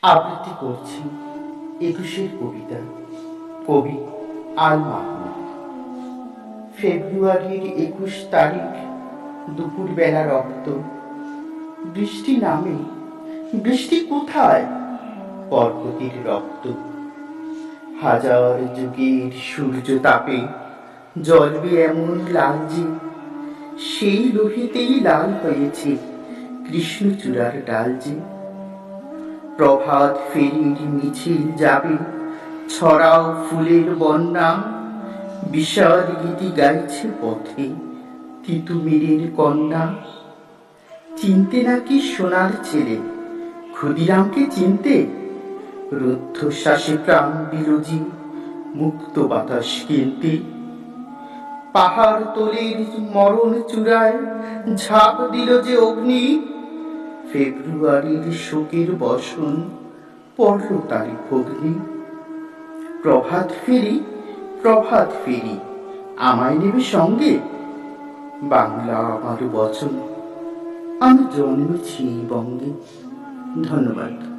আবৃত্তি করছি ২১-এর কবিতা। কবি আল মাহমুদ। ফেব্রুয়ারির ২১ তারিখ, দুপুরবেলা রক্ত। বৃষ্টি নামে, বৃষ্টি কোথায়? পর্বতের রক্ত। হাজার যুগের সূর্য তাপে জ্বলবে এমন লাল যে, সেই লোহিতেই লাল হয়েছে কৃষ্ণচূড়ার ডাল যে। প্রভাত ফেরির মিছিল যাবে, ছড়াও ফুলের বন্যা। বিষাদ গীতি গাইছে পথে তিতুমিরের কন্যা। চিনতে নাকি সোনার ছেলে ক্ষুদিরামকে চিনতে? রুদ্ধশ্বাসে প্রাণ বিরোজী মুক্ত বাতাস কিনতে। পাহাড় তোলের মরণ চূড়ায় ঝাঁপ দিল যে অগ্নি, ফেব্রুয়ারির শোকের বসন পড়ল তারি ভগ্নি। প্রভাত ফেরি, প্রভাত ফেরি, আমায় নেবে সঙ্গে? বাংলা আমার বচন, আমি জন্মেছি এই বঙ্গে। ধন্যবাদ।